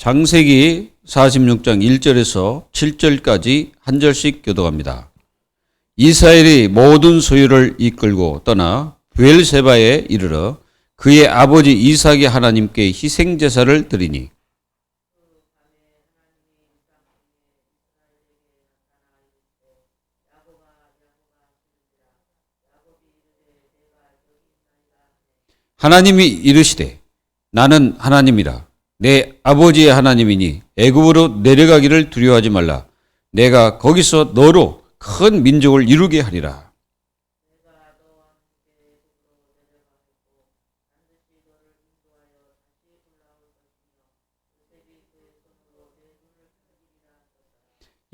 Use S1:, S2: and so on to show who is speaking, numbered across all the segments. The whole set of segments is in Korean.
S1: 창세기 46장 1절에서 7절까지 한 절씩 교독합니다. 이스라엘이 모든 소유를 이끌고 떠나 브엘세바에 이르러 그의 아버지 이삭의 하나님께 희생제사를 드리니 하나님이 이르시되 나는 하나님이라 내 아버지의 하나님이니 애굽으로 내려가기를 두려워하지 말라. 내가 거기서 너로 큰 민족을 이루게 하리라.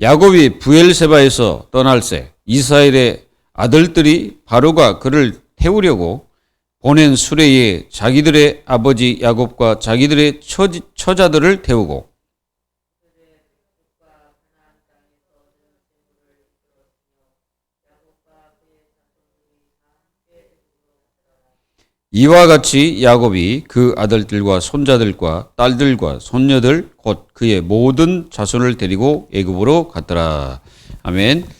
S1: 야곱이 브엘세바에서 떠날새 이스라엘의 아들들이 바로가 그를 태우려고 보낸 수레에 자기들의 아버지 야곱과 자기들의 처자들을 태우고 이와 같이 야곱이 그 아들들과 손자들과 딸들과 손녀들 곧 그의 모든 자손을 데리고 애굽으로 갔더라. 아멘.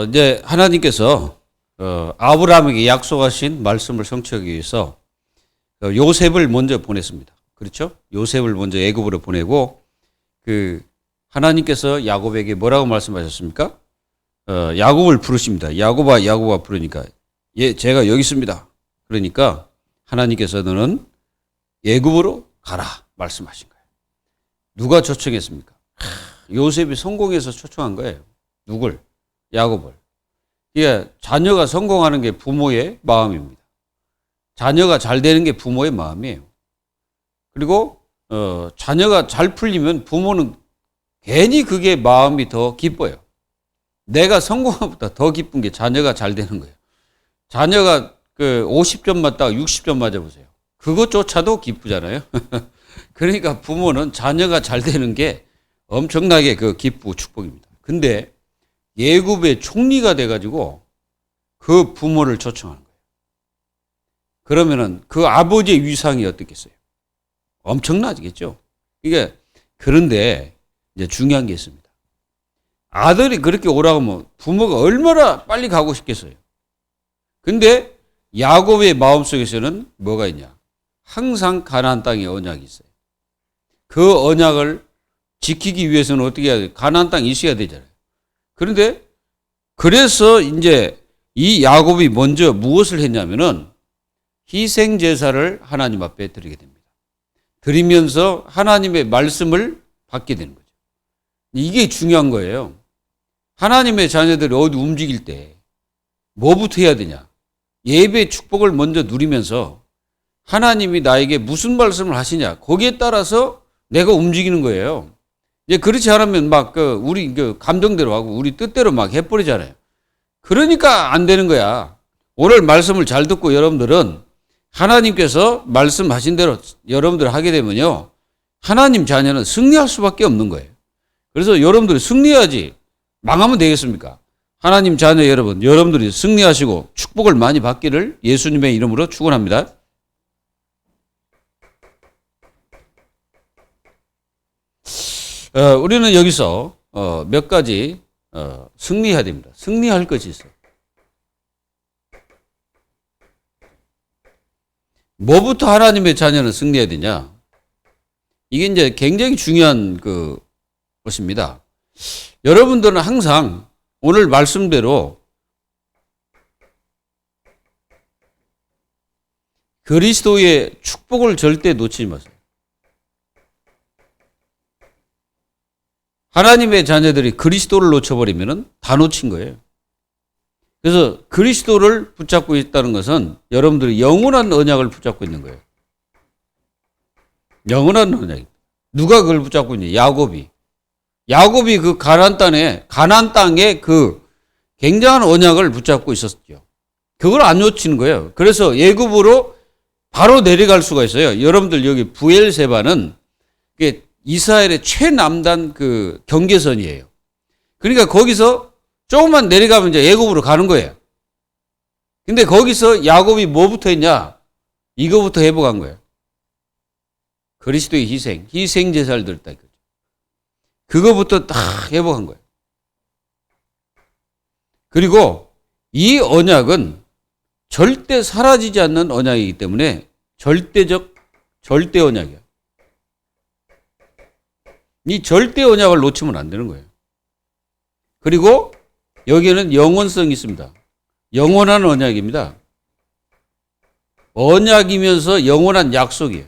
S1: 이제 하나님께서 아브라함에게 약속하신 말씀을 성취하기 위해서 요셉을 먼저 보냈습니다. 그렇죠? 요셉을 먼저 애굽으로 보내고 하나님께서 야곱에게 뭐라고 말씀하셨습니까? 야곱을 부르십니다. 야곱아 야곱아 부르니까 제가 여기 있습니다. 그러니까 하나님께서 너는 애굽으로 가라 말씀하신 거예요. 누가 초청했습니까? 요셉이 성공해서 초청한 거예요. 누굴? 야곱을. 이게 자녀가 성공하는 게 부모의 마음입니다. 자녀가 잘 되는 게 부모의 마음이에요. 그리고 자녀가 잘 풀리면 부모는 괜히 그게 마음이 더 기뻐요. 내가 성공한 것보다 더 기쁜 게 자녀가 잘 되는 거예요. 자녀가 50점 맞다가 60점 맞아보세요. 그것조차도 기쁘잖아요. 그러니까 부모는 자녀가 잘 되는 게 엄청나게 기쁘고 축복입니다. 근데 애굽의 총리가 돼가지고 그 부모를 초청하는 거예요. 그러면은 그 아버지의 위상이 어떻겠어요? 엄청나지겠죠. 그런데 이제 중요한 게 있습니다. 아들이 그렇게 오라고 하면 부모가 얼마나 빨리 가고 싶겠어요. 근데 야곱의 마음속에서는 뭐가 있냐? 항상 가나안 땅에 언약이 있어요. 그 언약을 지키기 위해서는 어떻게 해야 돼요? 가나안 땅에 있어야 되잖아요. 그런데 그래서 이제 이 야곱이 먼저 무엇을 했냐면은 희생 제사를 하나님 앞에 드리게 됩니다. 드리면서 하나님의 말씀을 받게 되는 거죠. 이게 중요한 거예요. 하나님의 자녀들이 어디 움직일 때 뭐부터 해야 되냐? 예배 축복을 먼저 누리면서 하나님이 나에게 무슨 말씀을 하시냐? 거기에 따라서 내가 움직이는 거예요. 이제 그렇지 않으면 우리 감정대로 하고 우리 뜻대로 막 해버리잖아요. 그러니까 안 되는 거야. 오늘 말씀을 잘 듣고 여러분들은 하나님께서 말씀하신 대로 여러분들 하게 되면요. 하나님 자녀는 승리할 수밖에 없는 거예요. 그래서 여러분들이 승리해야지 망하면 되겠습니까? 하나님 자녀 여러분들이 승리하시고 축복을 많이 받기를 예수님의 이름으로 축원합니다. 우리는 여기서 몇 가지 승리해야 됩니다. 승리할 것이 있어요. 뭐부터 하나님의 자녀는 승리해야 되냐? 이게 이제 굉장히 중요한 것입니다. 여러분들은 항상 오늘 말씀대로 그리스도의 축복을 절대 놓치지 마세요. 하나님의 자녀들이 그리스도를 놓쳐버리면 다 놓친 거예요. 그래서 그리스도를 붙잡고 있다는 것은 여러분들이 영원한 언약을 붙잡고 있는 거예요. 영원한 언약입니다. 누가 그걸 붙잡고 있냐? 야곱이. 야곱이 그 가나안 땅에 그 굉장한 언약을 붙잡고 있었죠. 그걸 안 놓치는 거예요. 그래서 애굽으로 바로 내려갈 수가 있어요. 여러분들 여기 부엘세바는 이스라엘의 최남단 그 경계선이에요. 그러니까 거기서 조금만 내려가면 이제 애굽으로 가는 거예요. 근데 거기서 야곱이 뭐부터 했냐? 이거부터 회복한 거예요. 그리스도의 희생 제사를 드렸다 이거죠. 그거부터 딱 회복한 거예요. 그리고 이 언약은 절대 사라지지 않는 언약이기 때문에 절대 언약이야. 이 절대 언약을 놓치면 안 되는 거예요. 그리고 여기에는 영원성이 있습니다. 영원한 언약입니다. 언약이면서 영원한 약속이에요.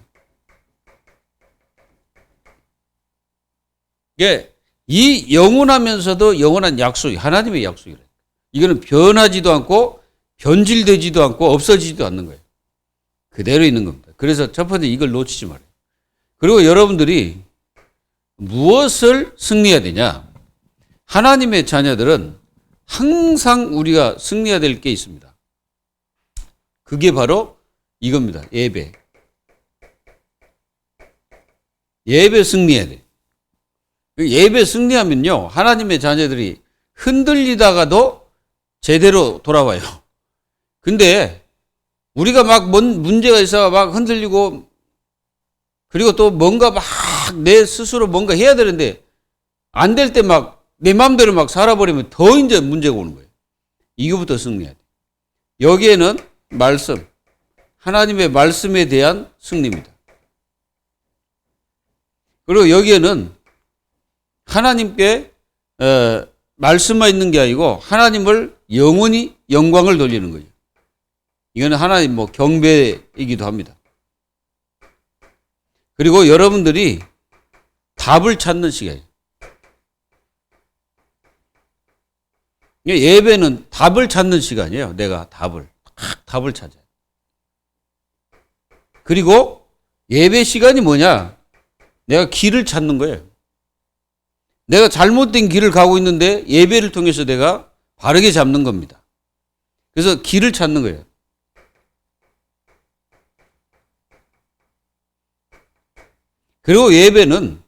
S1: 이 영원하면서도 영원한 약속이 하나님의 약속이래요. 이거는 변하지도 않고 변질되지도 않고 없어지지도 않는 거예요. 그대로 있는 겁니다. 그래서 첫 번째 이걸 놓치지 말아요. 그리고 여러분들이 무엇을 승리해야 되냐? 하나님의 자녀들은 항상 우리가 승리해야 될 게 있습니다. 그게 바로 이겁니다. 예배. 예배 승리해야 돼. 예배 승리하면요, 하나님의 자녀들이 흔들리다가도 제대로 돌아와요. 근데 우리가 막 문제가 있어 막 흔들리고, 그리고 또 뭔가 막 내 스스로 뭔가 해야 되는데 안 될 때 막 내 마음대로 막 살아버리면 더 이제 문제가 오는 거예요. 이거부터 승리해야 돼. 여기에는 말씀, 하나님의 말씀에 대한 승리입니다. 그리고 여기에는 하나님께 말씀만 있는 게 아니고 하나님을 영원히 영광을 돌리는 거죠. 이거는 하나님 경배이기도 합니다. 그리고 여러분들이 답을 찾는 시간이에요. 예배는 답을 찾는 시간이에요. 내가 답을 찾아요. 그리고 예배 시간이 뭐냐? 내가 길을 찾는 거예요. 내가 잘못된 길을 가고 있는데 예배를 통해서 내가 바르게 잡는 겁니다. 그래서 길을 찾는 거예요. 그리고 예배는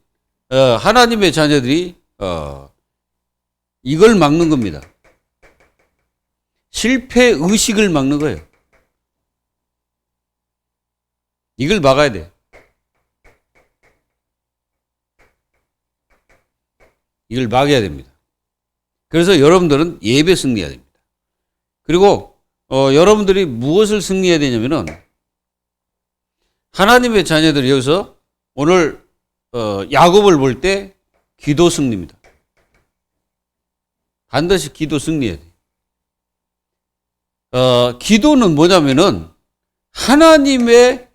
S1: 하나님의 자녀들이 이걸 막는 겁니다. 실패 의식을 막는 거예요. 이걸 막아야 돼요. 이걸 막아야 됩니다. 그래서 여러분들은 예배 승리해야 됩니다. 그리고 여러분들이 무엇을 승리해야 되냐면은 하나님의 자녀들이 여기서 오늘 야곱을 볼 때 기도 승리입니다. 반드시 기도 승리해야 돼요. 기도는 뭐냐면은 하나님의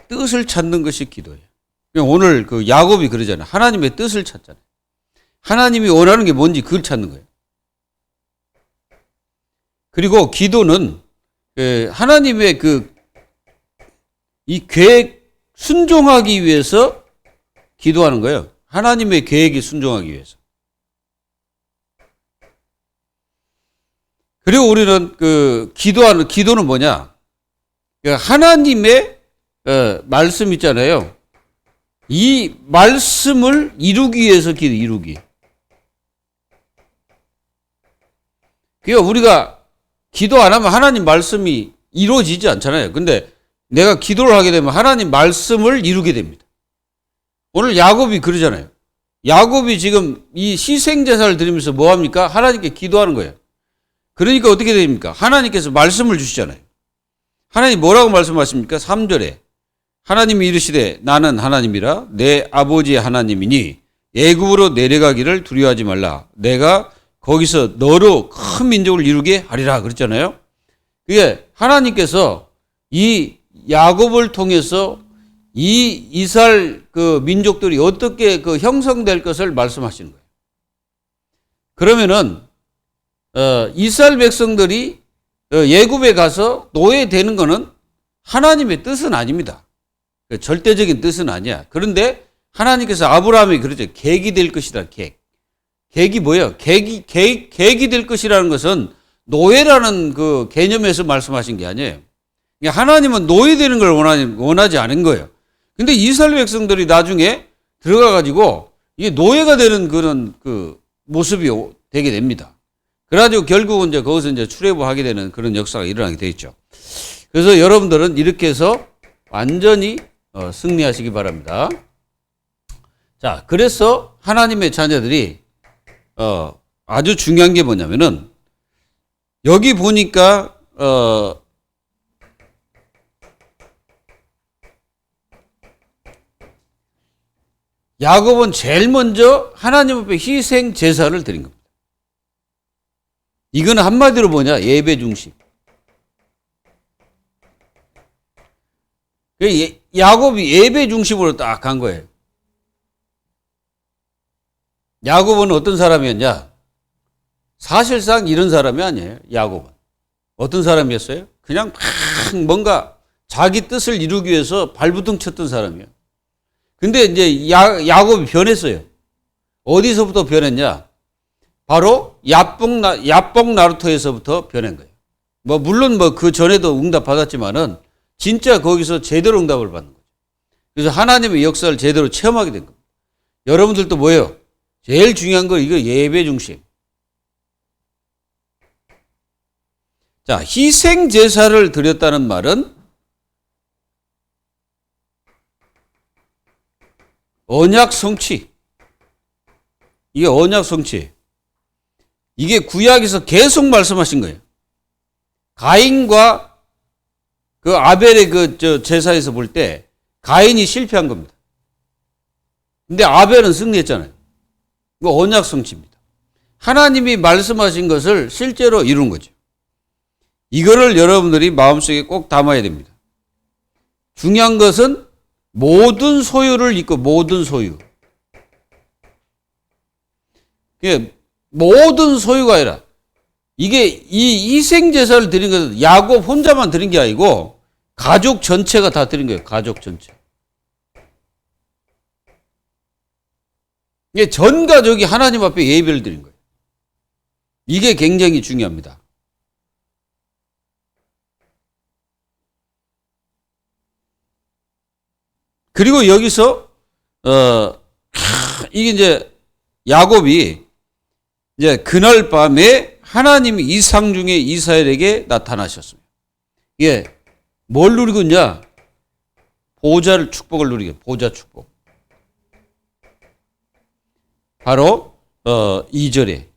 S1: 뜻을 찾는 것이 기도예요. 오늘 그 야곱이 그러잖아요. 하나님의 뜻을 찾잖아요. 하나님이 원하는 게 뭔지 그걸 찾는 거예요. 그리고 기도는 하나님의 이 계획 순종하기 위해서 기도하는 거예요. 하나님의 계획에 순종하기 위해서. 그리고 우리는 기도는 뭐냐? 하나님의 말씀 있잖아요. 이 말씀을 이루기 위해서 이루기. 그러니까 우리가 기도 안 하면 하나님 말씀이 이루어지지 않잖아요. 근데 내가 기도를 하게 되면 하나님 말씀을 이루게 됩니다. 오늘 야곱이 그러잖아요. 야곱이 지금 이 희생제사를 드리면서 뭐 합니까? 하나님께 기도하는 거예요. 그러니까 어떻게 됩니까? 하나님께서 말씀을 주시잖아요. 하나님 뭐라고 말씀하십니까? 3절에 하나님이 이르시되 나는 하나님이라 내 아버지의 하나님이니 애굽으로 내려가기를 두려워하지 말라. 내가 거기서 너로 큰 민족을 이루게 하리라 그랬잖아요. 그게 하나님께서 이 야곱을 통해서 이 이스라엘 민족들이 어떻게 형성될 것을 말씀하시는 거예요. 그러면은 이스라엘 백성들이 애굽에 가서 노예되는 것은 하나님의 뜻은 아닙니다. 절대적인 뜻은 아니야. 그런데 하나님께서 아브라함이 그러죠. 객이 될 것이다. 객. 계획이 뭐예요? 계획이 될 것이라는 것은 노예라는 그 개념에서 말씀하신 게 아니에요. 그러니까 하나님은 노예되는 걸 원하지 않은 거예요. 근데 이스라엘 백성들이 나중에 들어가가지고 이게 노예가 되는 그런 그 모습이 되게 됩니다. 그래가지고 결국은 이제 거기서 이제 출애굽하게 되는 그런 역사가 일어나게 돼 있죠. 그래서 여러분들은 이렇게 해서 완전히 승리하시기 바랍니다. 자, 그래서 하나님의 자녀들이 아주 중요한 게 뭐냐면은 여기 보니까 야곱은 제일 먼저 하나님 앞에 희생 제사를 드린 겁니다. 이거는 한마디로 뭐냐? 예배 중심. 야곱이 예배 중심으로 딱 간 거예요. 야곱은 어떤 사람이었냐? 사실상 이런 사람이 아니에요. 야곱은. 어떤 사람이었어요? 그냥 막 뭔가 자기 뜻을 이루기 위해서 발부둥 쳤던 사람이에요. 근데 이제 야곱이 변했어요. 어디서부터 변했냐? 바로 야복 나루토에서부터 변한 거예요. 물론 그 전에도 응답 받았지만은 진짜 거기서 제대로 응답을 받는 거죠. 그래서 하나님의 역사를 제대로 체험하게 된 겁니다. 여러분들도 뭐예요? 제일 중요한 건 이거 예배 중심. 자, 희생 제사를 드렸다는 말은 언약 성취. 이게 언약 성취. 이게 구약에서 계속 말씀하신 거예요. 가인과 그 아벨의 제사에서 볼 때 가인이 실패한 겁니다. 근데 아벨은 승리했잖아요. 이거 언약 성취입니다. 하나님이 말씀하신 것을 실제로 이룬 거죠. 이거를 여러분들이 마음속에 꼭 담아야 됩니다. 중요한 것은 모든 소유를 잊고 모든 소유. 모든 소유가 아니라 이게 이 희생제사를 드린 것은 야곱 혼자만 드린 게 아니고 가족 전체가 다 드린 거예요. 가족 전체. 이게 전 가족이 하나님 앞에 예배를 드린 거예요. 이게 굉장히 중요합니다. 그리고 여기서 이게 이제 야곱이 이제 그날 밤에 하나님이 이상 중에 이스라엘에게 나타나셨습니다. 이게 뭘 누리고 있냐? 보좌를 축복을 누리게 보좌 축복. 바로 2절에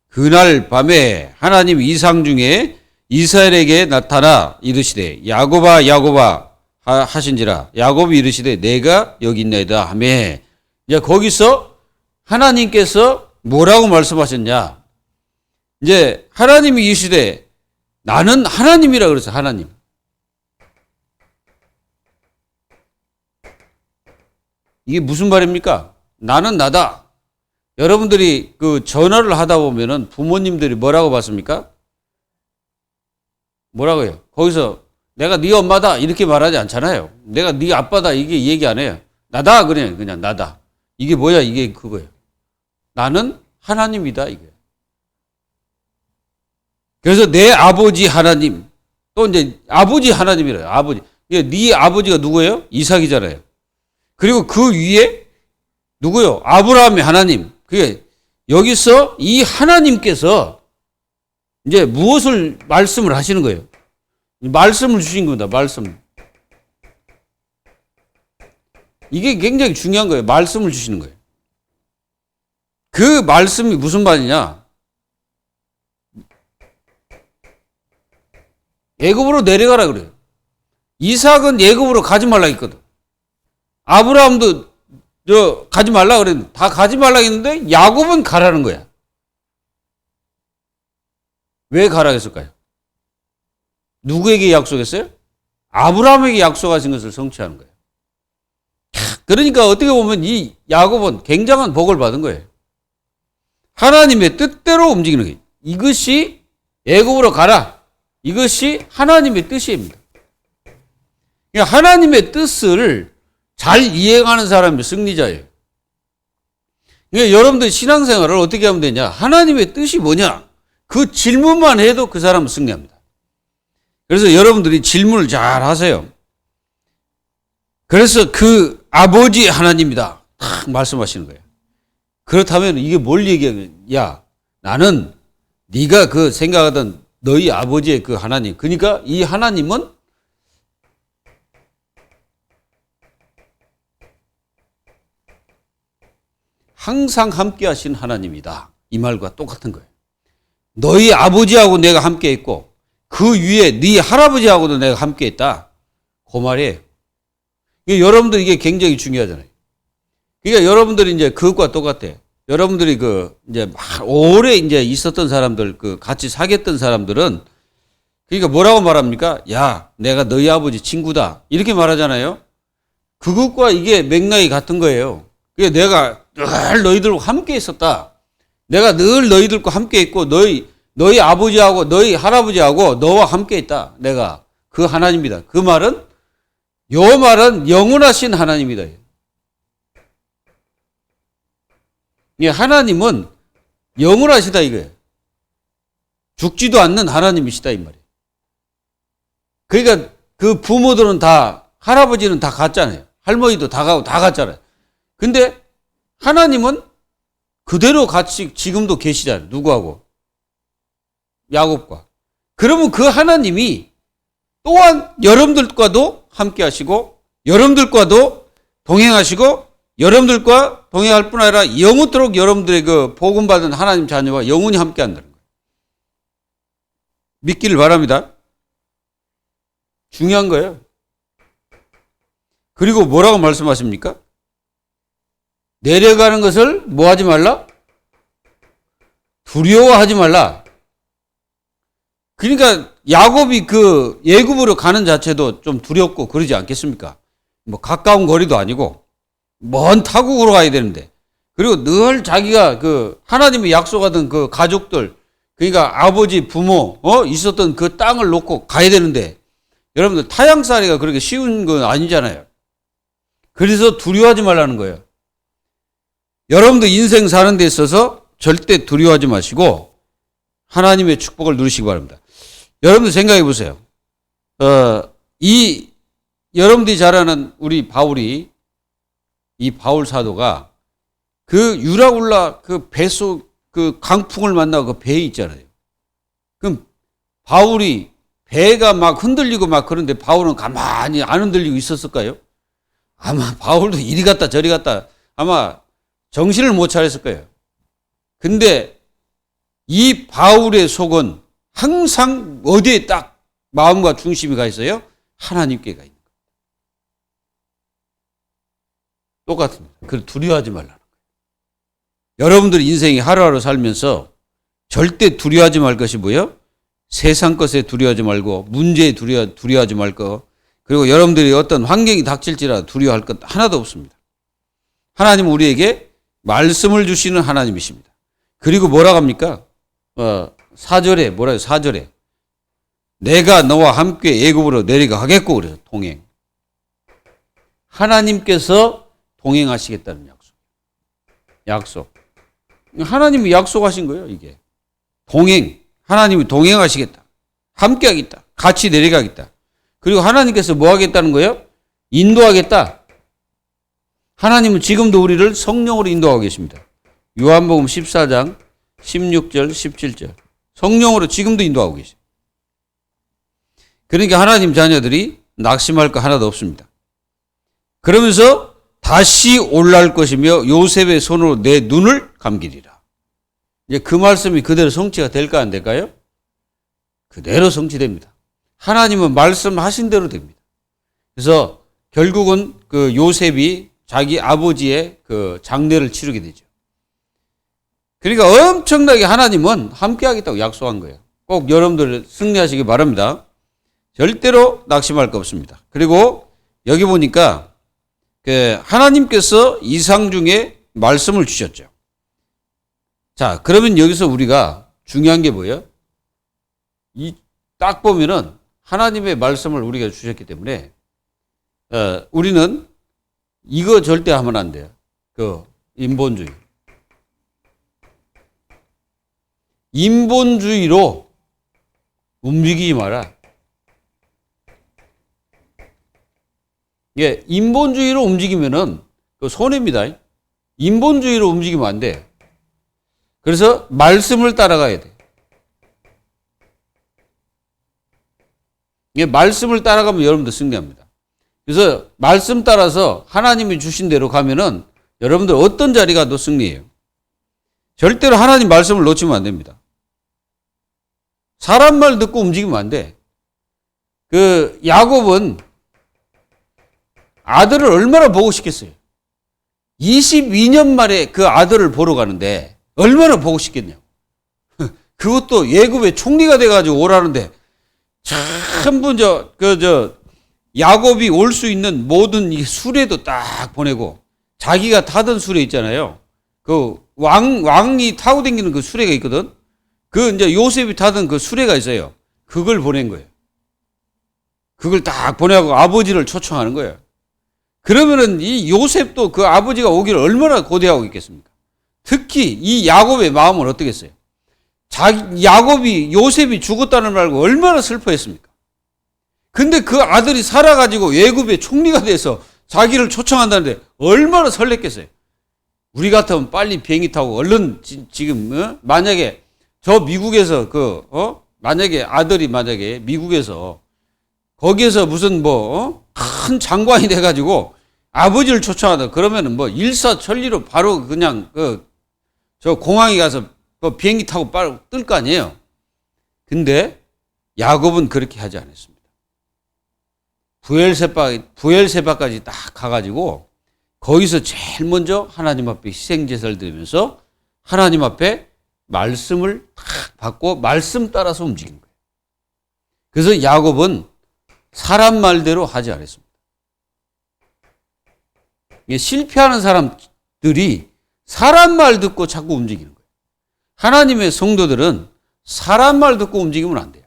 S1: 그날 밤에 하나님이 이상 중에 이스라엘에게 나타나 이르시되 야곱아 야곱아 하신지라 야곱이 이르시되 내가 여기 있나이다 하며 이제 거기서 하나님께서 뭐라고 말씀하셨냐? 이제 하나님이 이 시대에 나는 하나님이라 그랬어요. 하나님. 이게 무슨 말입니까? 나는 나다. 여러분들이 그 전화를 하다 보면은 부모님들이 뭐라고 받습니까? 뭐라고 해요? 거기서 내가 네 엄마다 이렇게 말하지 않잖아요. 내가 네 아빠다 이게 얘기 안 해요. 나다 그냥 나다. 이게 뭐야? 이게 그거예요. 나는 하나님이다 이게. 그래서 내 아버지 하나님 또 이제 아버지 하나님이래요. 아버지. 네 아버지가 누구예요? 이삭이잖아요. 그리고 그 위에 누구요? 아브라함의 하나님. 그게 여기서 이 하나님께서 이제 무엇을 말씀을 하시는 거예요? 말씀을 주신 겁니다. 말씀. 이게 굉장히 중요한 거예요. 말씀을 주시는 거예요. 그 말씀이 무슨 말이냐? 애굽으로 내려가라 그래요. 이삭은 애굽으로 가지 말라 했거든. 아브라함도 가지 말라 그랬는데 다 가지 말라 했는데 야곱은 가라는 거야. 왜 가라 했을까요? 누구에게 약속했어요? 아브라함에게 약속하신 것을 성취하는 거예요. 그러니까 어떻게 보면 이 야곱은 굉장한 복을 받은 거예요. 하나님의 뜻대로 움직이는 거예요. 이것이 애굽으로 가라. 이것이 하나님의 뜻입니다. 그러니까 하나님의 뜻을 잘 이해하는 사람이 승리자예요. 그러니까 여러분들 신앙생활을 어떻게 하면 되냐? 하나님의 뜻이 뭐냐? 그 질문만 해도 그 사람은 승리합니다. 그래서 여러분들이 질문을 잘 하세요. 그래서 그 아버지 하나님이다. 딱 말씀하시는 거예요. 그렇다면 이게 뭘 얘기하면, 야, 나는 네가 그 생각하던 너희 아버지의 그 하나님, 그러니까 이 하나님은 항상 함께 하신 하나님이다. 이 말과 똑같은 거예요. 너희 아버지하고 내가 함께 했고 그 위에 네 할아버지하고도 내가 함께 했다. 그 말이에요. 여러분들 이게 굉장히 중요하잖아요. 그러니까 여러분들이 이제 그것과 똑같아요. 여러분들이 그 이제 오래 이제 있었던 사람들, 그 같이 사귀었던 사람들은 그러니까 뭐라고 말합니까? 야, 내가 너희 아버지 친구다. 이렇게 말하잖아요. 그것과 이게 맥락이 같은 거예요. 그러니까 내가 늘 너희들과 함께 있었다. 내가 늘 너희들과 함께 있고 너희 아버지하고 너희 할아버지하고 너와 함께 있다. 내가 그 하나님이다. 그 말은 요 말은 영원하신 하나님이다. 하나님은 영원하시다 이거예요. 죽지도 않는 하나님이시다 이 말이에요. 그러니까 그 부모들은 다 할아버지는 다 갔잖아요. 할머니도 다 가고 다 갔잖아요. 근데 하나님은 그대로 같이 지금도 계시잖아요. 누구하고? 야곱과. 그러면 그 하나님이 또한 여러분들과도 함께 하시고 여러분들과도 동행하시고 여러분들과 동행할 뿐 아니라 영원토록 여러분들의 그 복음받은 하나님 자녀와 영원히 함께 한다는 거예요. 믿기를 바랍니다. 중요한 거예요. 그리고 뭐라고 말씀하십니까? 내려가는 것을 뭐 하지 말라? 두려워하지 말라. 그러니까 야곱이 그 애굽으로 가는 자체도 좀 두렵고 그러지 않겠습니까? 뭐 가까운 거리도 아니고 먼 타국으로 가야 되는데, 그리고 늘 자기가 그 하나님이 약속하던 그 가족들, 그러니까 아버지, 부모, 있었던 그 땅을 놓고 가야 되는데, 여러분들 타향살이가 그렇게 쉬운 건 아니잖아요. 그래서 두려워하지 말라는 거예요. 여러분들 인생 사는 데 있어서 절대 두려워하지 마시고 하나님의 축복을 누리시기 바랍니다. 여러분들 생각해 보세요. 여러분들이 잘 아는 우리 바울이, 이 바울 사도가 그 유라굴라 그 뱃속 그 강풍을 만나고 그 배에 있잖아요. 그럼 바울이 배가 막 흔들리고 막 그런데 바울은 가만히 안 흔들리고 있었을까요? 아마 바울도 이리 갔다 저리 갔다 아마 정신을 못 차렸을 거예요. 근데 이 바울의 속은 항상 어디에 딱 마음과 중심이 가 있어요? 하나님께 가 있는 거예요. 똑같습니다. 그걸 두려워하지 말라는 거예요. 여러분들 인생이 하루하루 살면서 절대 두려워하지 말 것이 뭐예요? 세상 것에 두려워하지 말고 문제에 두려워하지 말 것, 그리고 여러분들이 어떤 환경이 닥칠지라도 두려워할 것 하나도 없습니다. 하나님은 우리에게 말씀을 주시는 하나님이십니다. 그리고 뭐라고 합니까? 4절에 뭐라요? 4절에 내가 너와 함께 애굽으로 내려가겠고 그래서 동행. 하나님께서 동행하시겠다는 약속. 하나님이 약속하신 거예요, 이게. 동행. 하나님이 동행하시겠다. 함께 하겠다. 같이 내려가겠다. 그리고 하나님께서 뭐 하겠다는 거예요? 인도하겠다. 하나님은 지금도 우리를 성령으로 인도하고 계십니다. 요한복음 14장 16절 17절. 성령으로 지금도 인도하고 계십니다. 그러니까 하나님 자녀들이 낙심할 거 하나도 없습니다. 그러면서 다시 올라올 것이며 요셉의 손으로 내 눈을 감기리라. 이제 그 말씀이 그대로 성취가 될까 안 될까요? 그대로 성취됩니다. 하나님은 말씀하신 대로 됩니다. 그래서 결국은 그 요셉이 자기 아버지의 그 장례를 치르게 되죠. 그러니까 엄청나게 하나님은 함께 하겠다고 약속한 거예요. 꼭 여러분들 승리하시기 바랍니다. 절대로 낙심할 거 없습니다. 그리고 여기 보니까 그 하나님께서 이상 중에 말씀을 주셨죠. 자, 그러면 여기서 우리가 중요한 게 뭐예요? 딱 보면은 하나님의 말씀을 우리가 주셨기 때문에 우리는 이거 절대 하면 안 돼요. 그 인본주의. 인본주의로 움직이지 마라. 예, 인본주의로 움직이면은 손해입니다. 인본주의로 움직이면 안 돼. 그래서 말씀을 따라가야 돼. 예, 말씀을 따라가면 여러분들 승리합니다. 그래서 말씀 따라서 하나님이 주신 대로 가면은 여러분들 어떤 자리 가도 승리해요. 절대로 하나님 말씀을 놓치면 안 됩니다. 사람 말 듣고 움직이면 안 돼. 야곱은 아들을 얼마나 보고 싶겠어요. 22년 만에 그 아들을 보러 가는데 얼마나 보고 싶겠냐고. 그것도 예굽의 총리가 돼가지고 오라는데 전부 야곱이 올 수 있는 모든 이 수레도 딱 보내고 자기가 타던 수레 있잖아요. 왕이 타고 다니는 그 수레가 있거든. 이제 요셉이 타던 그 수레가 있어요. 그걸 보낸 거예요. 그걸 딱 보내고 아버지를 초청하는 거예요. 그러면은 이 요셉도 그 아버지가 오기를 얼마나 고대하고 있겠습니까? 특히 이 야곱의 마음은 어떻겠어요? 요셉이 죽었다는 말 알고 얼마나 슬퍼했습니까? 근데 그 아들이 살아가지고 예굽의 총리가 돼서 자기를 초청한다는데 얼마나 설렜겠어요? 우리 같으면 빨리 비행기 타고 얼른 지금 만약에 저 미국에서 만약에 아들이 만약에 미국에서 거기에서 무슨 큰 장관이 돼가지고 아버지를 초청하다 그러면은 일사천리로 바로 그냥 저 공항에 가서 비행기 타고 바로 뜰 거 아니에요. 근데 야곱은 그렇게 하지 않았습니다. 부엘세바까지 딱 가가지고 거기서 제일 먼저 하나님 앞에 희생제사를 드리면서 하나님 앞에 말씀을 딱 받고 말씀 따라서 움직인 거예요. 그래서 야곱은 사람 말대로 하지 않았습니다. 실패하는 사람들이 사람 말 듣고 자꾸 움직이는 거예요. 하나님의 성도들은 사람 말 듣고 움직이면 안 돼요.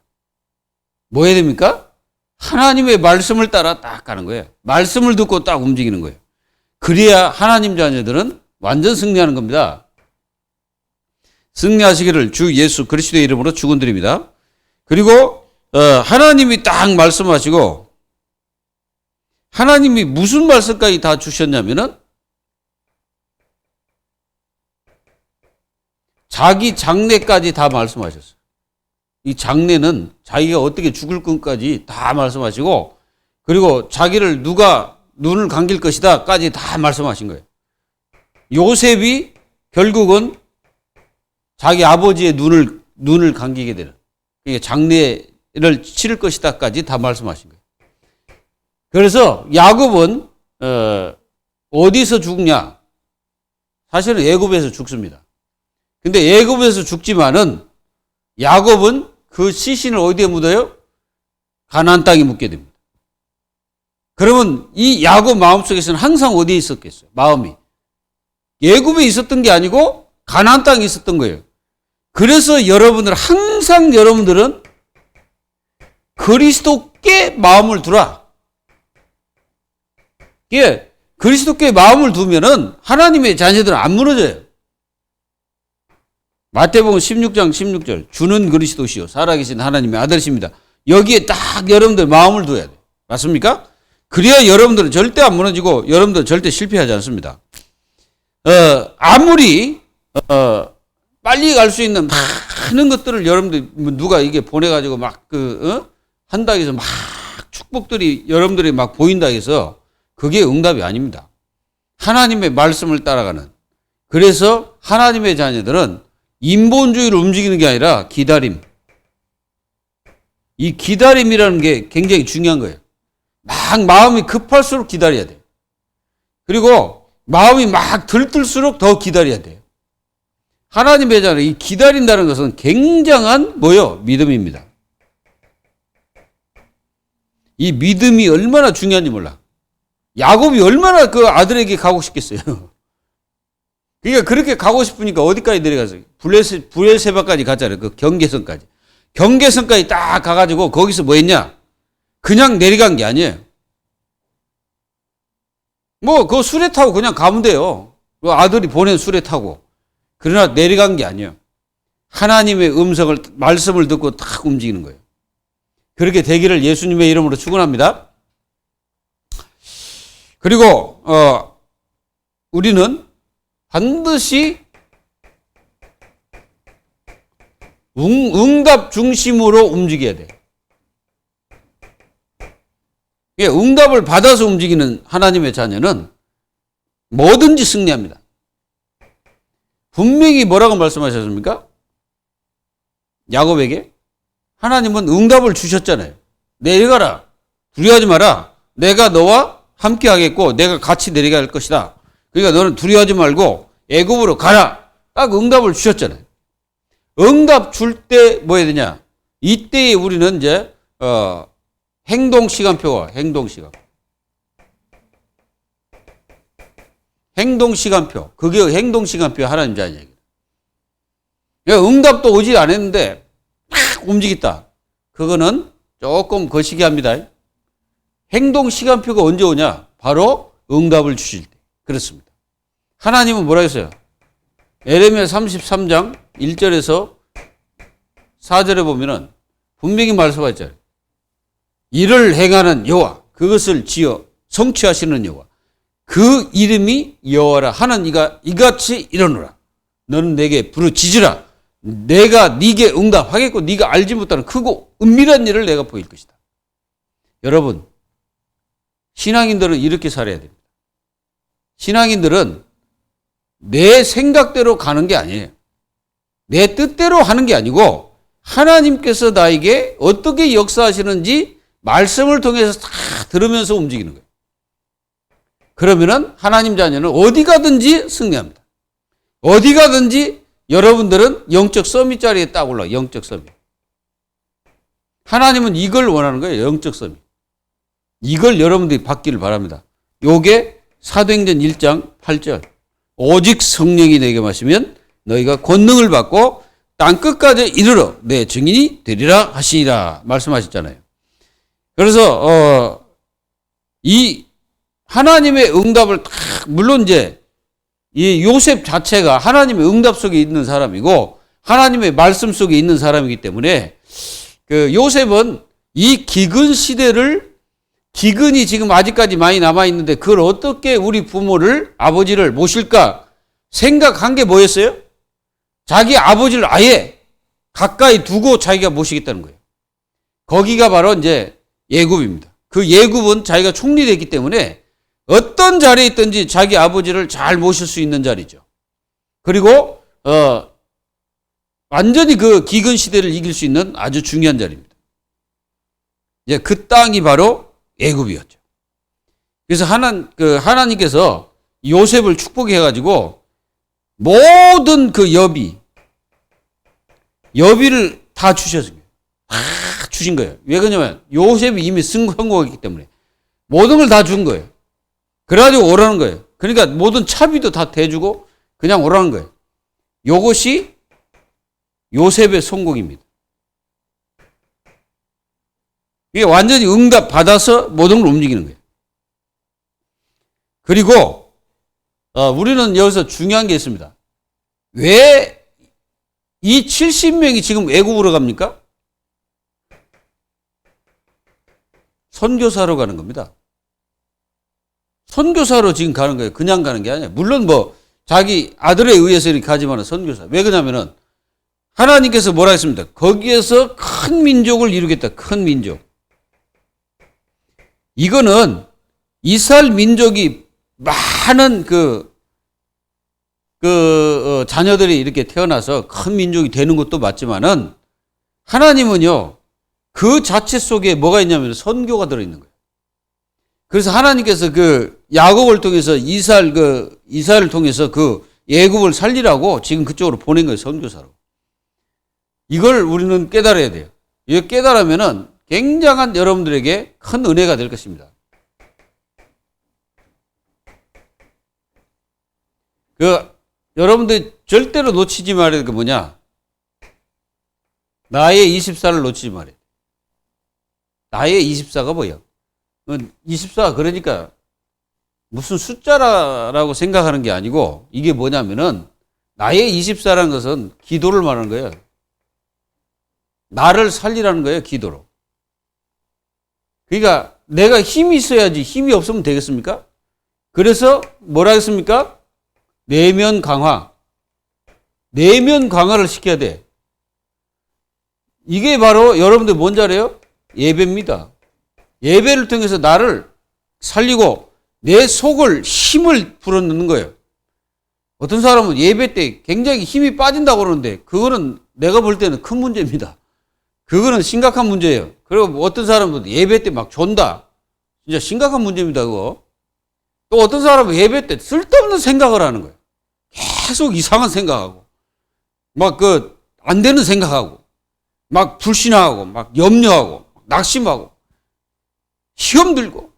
S1: 뭐 해야 됩니까? 하나님의 말씀을 따라 딱 가는 거예요. 말씀을 듣고 딱 움직이는 거예요. 그래야 하나님 자녀들은 완전 승리하는 겁니다. 승리하시기를 주 예수 그리스도의 이름으로 축원드립니다. 그리고 하나님이 딱 말씀하시고 하나님이 무슨 말씀까지 다 주셨냐면은 자기 장래까지 다 말씀하셨어요. 이 장래는 자기가 어떻게 죽을 것까지 다 말씀하시고 그리고 자기를 누가 눈을 감길 것이다까지 다 말씀하신 거예요. 요셉이 결국은 자기 아버지의 눈을 감기게 되는 그러니까 장래를 치를 것이다까지 다 말씀하신 거예요. 그래서 야곱은 어디서 죽냐? 사실은 애굽에서 죽습니다. 근데 애굽에서 죽지만은 야곱은 그 시신을 어디에 묻어요? 가나안 땅에 묻게 됩니다. 그러면 이 야곱 마음속에서는 항상 어디에 있었겠어요? 마음이 애굽에 있었던 게 아니고 가나안 땅에 있었던 거예요. 그래서 여러분들은 그리스도께 마음을 두라. 예, 그리스도께 마음을 두면은 하나님의 자녀들은 안 무너져요. 마태복음 16장 16절 주는 그리스도시요 살아계신 하나님의 아들이십니다. 여기에 딱 여러분들 마음을 둬야 돼요. 맞습니까? 그래야 여러분들은 절대 안 무너지고 여러분들은 절대 실패하지 않습니다. 아무리 빨리 갈 수 있는 많은 것들을 여러분들 누가 이게 보내가지고 한다 해서 막 축복들이 여러분들이 막 보인다 해서 그게 응답이 아닙니다. 하나님의 말씀을 따라가는. 그래서 하나님의 자녀들은 인본주의로 움직이는 게 아니라 기다림. 이 기다림이라는 게 굉장히 중요한 거예요. 막 마음이 급할수록 기다려야 돼요. 그리고 마음이 막 들뜰수록 더 기다려야 돼요. 하나님의 자녀, 이 기다린다는 것은 굉장한 믿음입니다. 이 믿음이 얼마나 중요한지 몰라. 야곱이 얼마나 그 아들에게 가고 싶겠어요. 그러니까 그렇게 가고 싶으니까 어디까지 내려갔어요? 부엘세바까지 갔잖아요. 그 경계선까지. 경계선까지 딱 가가지고 거기서 뭐 했냐? 그냥 내려간 게 아니에요. 그 수레 타고 그냥 가면 돼요. 그 아들이 보낸 수레 타고. 그러나 내려간 게 아니에요. 하나님의 음성을, 말씀을 듣고 탁 움직이는 거예요. 그렇게 되기를 예수님의 이름으로 축원합니다. 그리고 우리는 반드시 응답 중심으로 움직여야 돼. 응답을 받아서 움직이는 하나님의 자녀는 뭐든지 승리합니다. 분명히 뭐라고 말씀하셨습니까? 야곱에게 하나님은 응답을 주셨잖아요. 내려가라. 두려워하지 마라. 내가 너와 함께 하겠고 내가 같이 내려갈 것이다. 그러니까 너는 두려워하지 말고 애굽으로 가라. 딱 응답을 주셨잖아요. 응답 줄 때 뭐 해야 되냐? 이때에 우리는 이제 행동 시간표와 행동 시간표. 그게 행동 시간표 하나님 자녀 얘기. 응답도 오지 않았는데 팍 움직였다. 그거는 조금 거시기 합니다. 행동 시간표가 언제 오냐? 바로 응답을 주실 때. 그렇습니다. 하나님은 뭐라 했어요? 에레미야 33장 1절에서 4절에 보면은 분명히 말씀하셨잖아요. 이를 행하는 여호와, 그것을 지어 성취하시는 여호와, 그 이름이 여호와라 하는 이가 이같이 이르노라. 너는 내게 부르짖으라. 내가 네게 응답하겠고 네가 알지 못하는 크고 은밀한 일을 내가 보일 것이다. 여러분, 신앙인들은 이렇게 살아야 됩니다. 신앙인들은 내 생각대로 가는 게 아니에요. 내 뜻대로 하는 게 아니고 하나님께서 나에게 어떻게 역사하시는지 말씀을 통해서 다 들으면서 움직이는 거예요. 그러면은 하나님 자녀는 어디 가든지 승리합니다. 어디 가든지 여러분들은 영적 서밋 자리에 딱 올라가요. 영적 서밋. 하나님은 이걸 원하는 거예요. 영적 서밋. 이걸 여러분들이 받기를 바랍니다. 요게 사도행전 1장 8절. 오직 성령이 내게 마시면 너희가 권능을 받고 땅끝까지 이르러 내 증인이 되리라 하시니라 말씀하셨잖아요. 그래서 이 하나님의 응답을 딱, 물론 이제 이 요셉 자체가 하나님의 응답 속에 있는 사람이고 하나님의 말씀 속에 있는 사람이기 때문에 그 요셉은 이 기근 시대를, 기근이 지금 아직까지 많이 남아 있는데 그걸 어떻게 우리 부모를, 아버지를 모실까 생각한 게 뭐였어요? 자기 아버지를 아예 가까이 두고 자기가 모시겠다는 거예요. 거기가 바로 이제 예굽입니다. 그 예굽은 자기가 총리됐기 때문에 어떤 자리에 있든지 자기 아버지를 잘 모실 수 있는 자리죠. 그리고 완전히 그 기근 시대를 이길 수 있는 아주 중요한 자리입니다. 이제 그 땅이 바로 애굽이었죠. 그래서 하나님께서 요셉을 축복해가지고 모든 그 여비를 다 주셨어요. 다 주신 거예요. 왜 그러냐면 요셉이 이미 성공했기 때문에 모든 걸 다 준 거예요. 그래가지고 오라는 거예요. 그러니까 모든 차비도 다 대주고 그냥 오라는 거예요. 요것이 요셉의 성공입니다. 이게 완전히 응답 받아서 모든 걸 움직이는 거예요. 그리고 우리는 여기서 중요한 게 있습니다. 왜 이 70명이 지금 애국으로 갑니까? 선교사로 가는 겁니다. 선교사로 지금 가는 거예요. 그냥 가는 게 아니에요. 물론 뭐 자기 아들에 의해서 이렇게 가지만 선교사. 왜 그러냐면은 하나님께서 뭐라 했습니다. 거기에서 큰 민족을 이루겠다. 큰 민족. 이거는 이스라엘 민족이 많은 자녀들이 이렇게 태어나서 큰 민족이 되는 것도 맞지만은 하나님은요, 그 자체 속에 뭐가 있냐면 선교가 들어있는 거예요. 그래서 하나님께서 그 야곱을 통해서 이스라엘을 통해서 그 애굽을 살리라고 지금 그쪽으로 보낸 거예요. 선교사로. 이걸 우리는 깨달아야 돼요. 이거 깨달으면은 굉장한 여러분들에게 큰 은혜가 될 것입니다. 여러분들 절대로 놓치지 말아야 될 게 뭐냐? 나의 24를 놓치지 말아야 돼. 나의 24가 뭐예요? 24 그러니까 무슨 숫자라고 생각하는 게 아니고 이게 뭐냐면은 나의 24라는 것은 기도를 말하는 거예요. 나를 살리라는 거예요, 기도로. 그러니까 내가 힘이 있어야지 힘이 없으면 되겠습니까? 그래서 뭐라 했습니까? 내면 강화. 내면 강화를 시켜야 돼. 이게 바로 여러분들 뭔지 알아요? 예배입니다. 예배를 통해서 나를 살리고 내 속을 힘을 불어넣는 거예요. 어떤 사람은 예배 때 굉장히 힘이 빠진다고 그러는데 그거는 내가 볼 때는 큰 문제입니다. 그거는 심각한 문제예요. 그리고 어떤 사람은 예배 때 막 존다. 진짜 심각한 문제입니다, 그거. 또 어떤 사람은 예배 때 쓸데없는 생각을 하는 거예요. 계속 이상한 생각하고, 막 안 되는 생각하고, 막 불신하고, 막 염려하고, 낙심하고, 시험 들고,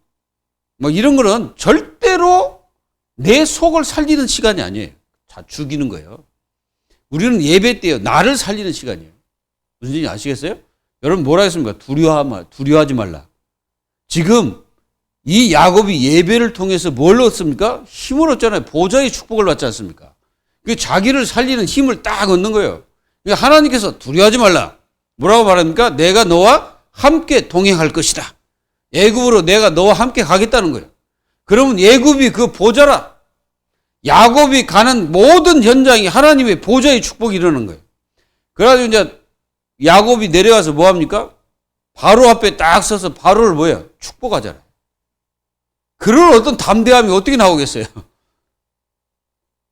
S1: 뭐 이런 거는 절대로 내 속을 살리는 시간이 아니에요. 자, 죽이는 거예요. 우리는 예배 때요, 나를 살리는 시간이에요. 무슨 얘기인지 아시겠어요? 여러분 뭐라 했습니까? 두려워하지 말라. 지금 이 야곱이 예배를 통해서 뭘 얻습니까? 힘을 얻잖아요. 보좌의 축복을 받지 않습니까? 그 자기를 살리는 힘을 딱 얻는 거예요. 그러니까 하나님께서 두려워하지 말라. 뭐라고 말합니까? 내가 너와 함께 동행할 것이다. 애굽으로 내가 너와 함께 가겠다는 거예요. 그러면 애굽이 그 보좌라. 야곱이 가는 모든 현장이 하나님의 보좌의 축복이 일어나는 거예요. 그래가지고 이제 야곱이 내려와서 뭐 합니까? 바로 앞에 딱 서서 바로를 뭐예요? 축복하잖아요. 그런 어떤 담대함이 어떻게 나오겠어요?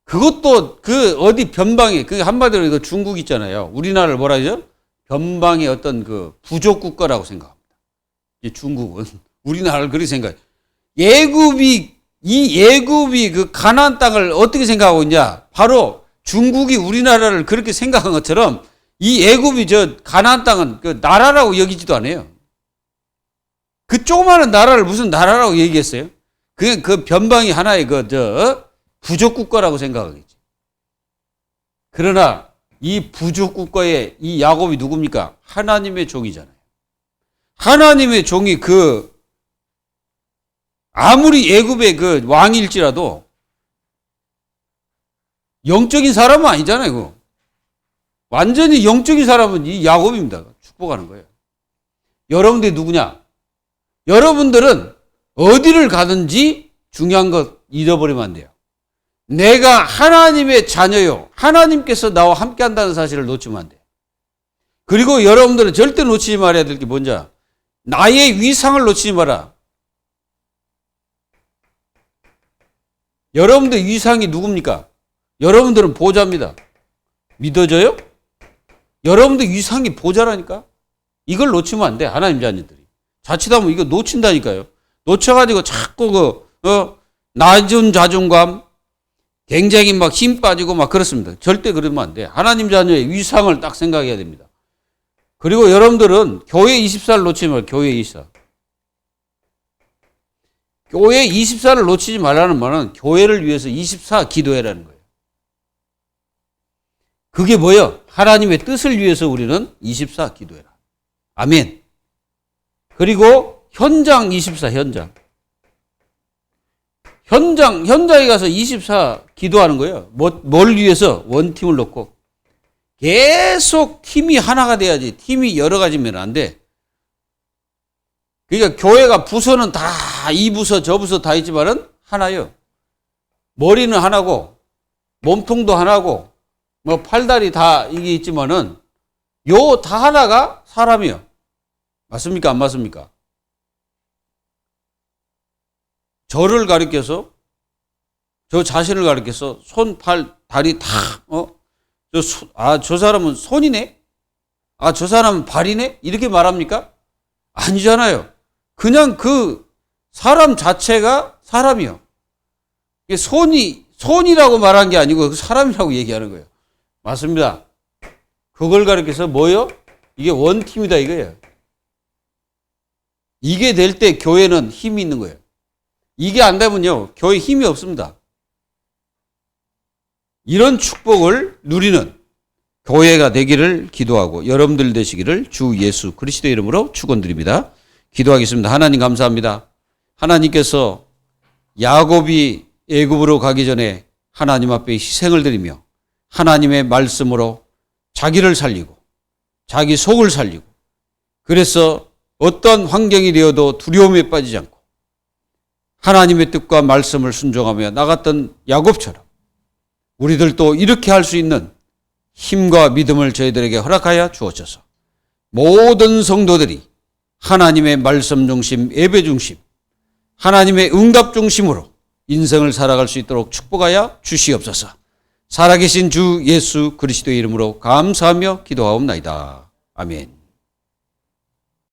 S1: 그것도 어디 변방에, 그 한마디로 이거 중국 있잖아요. 우리나라를 뭐라 하죠? 변방의 어떤 그 부족 국가라고 생각합니다. 이 중국은. 우리나라를 그렇게 생각해요. 이 애굽이 그 가나안 땅을 어떻게 생각하고 있냐? 바로 중국이 우리나라를 그렇게 생각한 것처럼 이 애굽이 저 가나안 땅은 그 나라라고 여기지도 않아요. 그 조그마한 나라를 무슨 나라라고 얘기했어요? 그냥 그 변방이 하나의 부족 국가라고 생각하겠지. 그러나 이 부족 국가의 이 야곱이 누굽니까? 하나님의 종이잖아요. 하나님의 종이 아무리 애굽의 그 왕일지라도 영적인 사람은 아니잖아요. 그거. 완전히 영적인 사람은 이 야곱입니다. 축복하는 거예요. 여러분들이 누구냐? 여러분들은 어디를 가든지 중요한 것 잃어버리면 안 돼요. 내가 하나님의 자녀요. 하나님께서 나와 함께 한다는 사실을 놓치면 안 돼요. 그리고 여러분들은 절대 놓치지 말아야 될 게 뭔지 알아? 나의 위상을 놓치지 마라. 여러분들 위상이 누굽니까? 여러분들은 보좌입니다. 믿어져요? 여러분들 위상이 보좌라니까? 이걸 놓치면 안 돼. 하나님 자녀들이. 자칫하면 이거 놓친다니까요. 놓쳐가지고 자꾸 낮은 자존감, 굉장히 막 힘 빠지고 막 그렇습니다. 절대 그러면 안 돼. 하나님 자녀의 위상을 딱 생각해야 됩니다. 그리고 여러분들은 교회 24를 놓치지 말고 교회 24. 교회 24를 놓치지 말라는 말은 교회를 위해서 24 기도해라는 거예요. 그게 뭐예요? 하나님의 뜻을 위해서 우리는 24 기도해라. 아멘. 그리고 현장 24 현장에 가서 24 기도하는 거예요. 뭘 위해서? 원팀을 놓고. 계속 팀이 하나가 돼야지. 팀이 여러 가지면 안 돼. 그러니까 교회가 부서는 다 이 부서 저 부서 다 있지만은 하나요. 머리는 하나고 몸통도 하나고 뭐 팔다리 다 이게 있지만은 요 다 하나가 사람이요. 맞습니까? 안 맞습니까? 저를 가리켜서 저 자신을 가리켜서 손, 팔, 다리 다 저 사람은 손이네? 저 사람은 발이네? 이렇게 말합니까? 아니잖아요. 그냥 그 사람 자체가 사람이요. 손이라고 말한 게 아니고 그 사람이라고 얘기하는 거예요. 맞습니다. 그걸 가리켜서 뭐요? 이게 원팀이다 이거예요. 이게 될 때 교회는 힘이 있는 거예요. 이게 안 되면요, 교회 힘이 없습니다. 이런 축복을 누리는 교회가 되기를 기도하고 여러분들 되시기를 주 예수 그리스도의 이름으로 축원드립니다. 기도하겠습니다. 하나님 감사합니다. 하나님께서 야곱이 애굽으로 가기 전에 하나님 앞에 희생을 드리며 하나님의 말씀으로 자기를 살리고 자기 속을 살리고, 그래서 어떤 환경이 되어도 두려움에 빠지지 않고 하나님의 뜻과 말씀을 순종하며 나갔던 야곱처럼 우리들도 이렇게 할 수 있는 힘과 믿음을 저희들에게 허락하여 주옵소서. 모든 성도들이 하나님의 말씀 중심, 예배 중심, 하나님의 응답 중심으로 인생을 살아갈 수 있도록 축복하여 주시옵소서. 살아계신 주 예수 그리스도의 이름으로 감사하며 기도하옵나이다. 아멘.